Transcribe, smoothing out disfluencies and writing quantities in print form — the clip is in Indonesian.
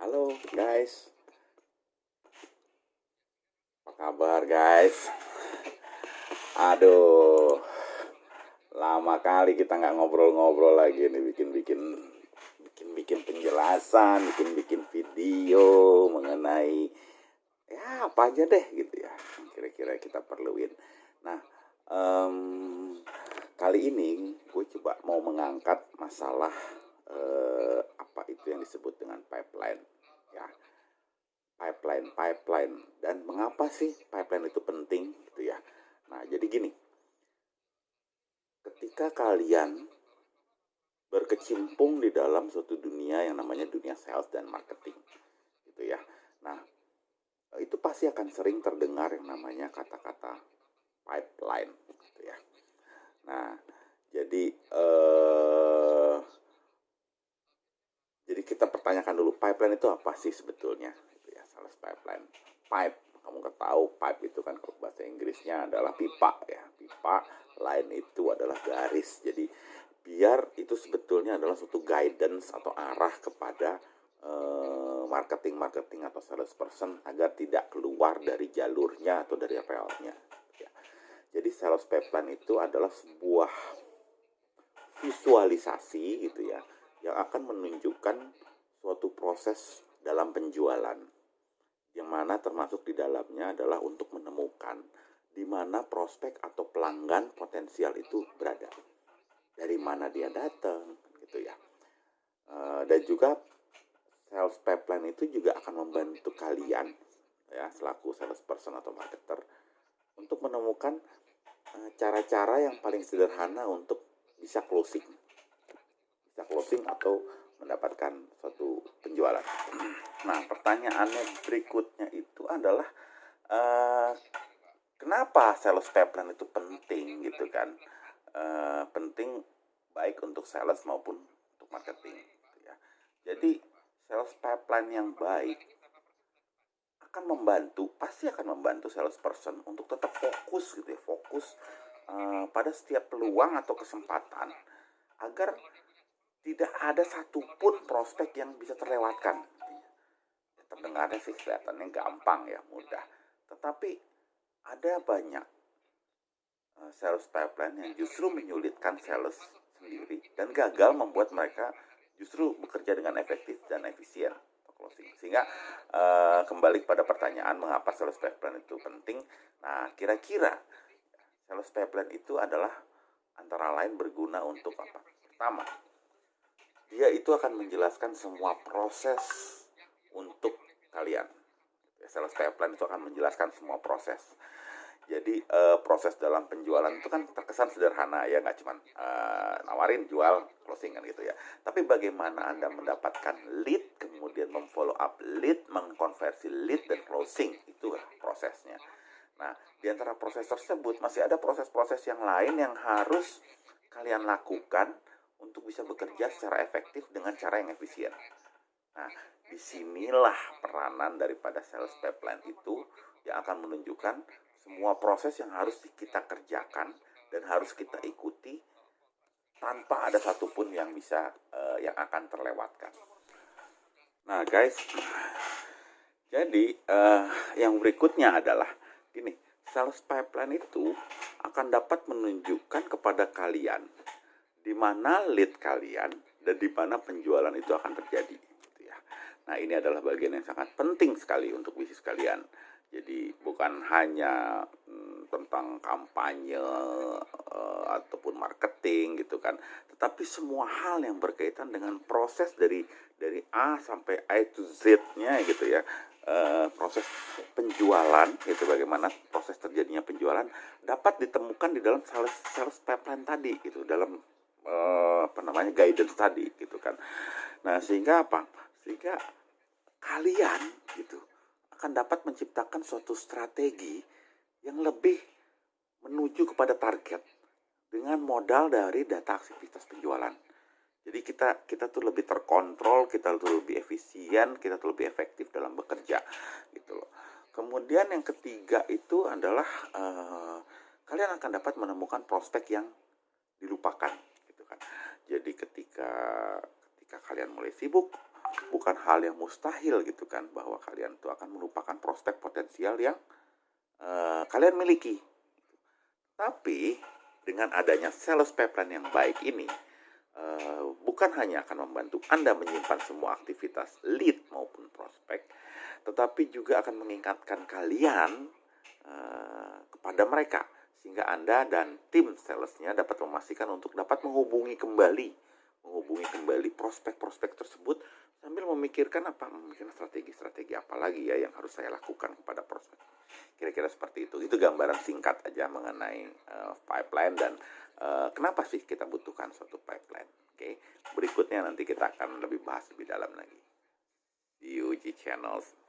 Halo guys, apa kabar guys? Aduh, lama kali kita nggak ngobrol-ngobrol lagi nih, bikin penjelasan, bikin video mengenai ya apa aja deh gitu ya. Kira-kira kita perluin. Nah, em, kali ini gue coba mau mengangkat masalah apa itu yang disebut dengan pipeline, ya. Pipeline dan mengapa sih pipeline itu penting gitu ya. Nah, jadi gini, ketika kalian berkecimpung di dalam suatu dunia yang namanya dunia sales dan marketing gitu ya. Nah, itu pasti akan sering terdengar yang namanya kata-kata pipeline gitu ya. Nah, jadi kita pertanyakan dulu, pipeline itu apa sih sebetulnya gitu ya. Sales pipeline, pipe, kamu kan tahu pipe itu kan kalau bahasa Inggrisnya adalah pipa ya. Pipa, line itu adalah garis. Jadi biar itu sebetulnya adalah suatu guidance atau arah kepada marketing atau salesperson agar tidak keluar dari jalurnya atau dari apelnya ya. Jadi sales pipeline itu adalah sebuah visualisasi gitu ya, yang akan menunjukkan suatu proses dalam penjualan, yang mana termasuk di dalamnya adalah untuk menemukan di mana prospek atau pelanggan potensial itu berada, dari mana dia datang gitu ya. Dan juga sales pipeline itu juga akan membantu kalian ya selaku salesperson atau marketer untuk menemukan cara-cara yang paling sederhana untuk bisa closing atau mendapatkan suatu penjualan. Nah, pertanyaannya berikutnya itu adalah kenapa sales pipeline itu penting gitu kan? Penting baik untuk sales maupun untuk marketing gitu ya. Jadi sales pipeline yang baik pasti akan membantu salesperson untuk tetap fokus gitu ya, pada setiap peluang atau kesempatan agar tidak ada satupun prospek yang bisa terlewatkan. Terdengarnya sih kelihatannya gampang ya, mudah. Tetapi ada banyak sales pipeline yang justru menyulitkan sales sendiri dan gagal membuat mereka justru bekerja dengan efektif dan efisien closing. Sehingga kembali pada pertanyaan mengapa sales pipeline itu penting. Nah, kira-kira sales pipeline itu adalah antara lain berguna untuk apa? Pertama, dia itu akan menjelaskan semua proses untuk kalian. Sales pipeline itu akan menjelaskan semua proses. Jadi proses dalam penjualan itu kan terkesan sederhana ya, nggak cuma nawarin, jual, closing kan gitu ya. Tapi bagaimana Anda mendapatkan lead, kemudian memfollow up lead, mengkonversi lead dan closing, itu prosesnya. Nah, di antara proses tersebut masih ada proses-proses yang lain yang harus kalian lakukan untuk bisa bekerja secara efektif dengan cara yang efisien. Nah, disinilah peranan daripada sales pipeline itu yang akan menunjukkan semua proses yang harus kita kerjakan dan harus kita ikuti tanpa ada satupun yang bisa yang akan terlewatkan. Nah guys, jadi yang berikutnya adalah gini, sales pipeline itu akan dapat menunjukkan kepada kalian di mana lead kalian dan di mana penjualan itu akan terjadi. Gitu ya. Nah, ini adalah bagian yang sangat penting sekali untuk bisnis kalian. Jadi bukan hanya tentang kampanye ataupun marketing gitu kan, tetapi semua hal yang berkaitan dengan proses dari A sampai A to Z-nya gitu ya. Proses penjualan gitu, bagaimana proses terjadinya penjualan dapat ditemukan di dalam sales pipeline tadi gitu, dalam guidance tadi gitu kan. Nah, sehingga apa? Sehingga kalian gitu akan dapat menciptakan suatu strategi yang lebih menuju kepada target dengan modal dari data aktivitas penjualan. Jadi kita tuh lebih terkontrol, kita tuh lebih efisien, kita tuh lebih efektif dalam bekerja gitu loh. Kemudian yang ketiga itu adalah kalian akan dapat menemukan prospek yang dilupakan gitu kan. Jadi ketika kalian mulai sibuk bukan hal yang mustahil gitu kan, bahwa kalian tuh akan melupakan prospek potensial yang kalian miliki. Tapi dengan adanya sales pipeline yang baik ini, bukan hanya akan membantu Anda menyimpan semua aktivitas lead maupun prospek, tetapi juga akan mengingatkan kalian kepada mereka, sehingga Anda dan tim salesnya dapat memastikan untuk dapat menghubungi kembali prospek-prospek tersebut sambil memikirkan strategi-strategi apa lagi ya yang harus saya lakukan kepada prospek. Kira-kira seperti itu. Itu gambaran singkat aja mengenai pipeline dan kenapa sih kita butuhkan suatu pipeline. Oke, berikutnya nanti kita akan lebih bahas lebih dalam lagi di UG Channels.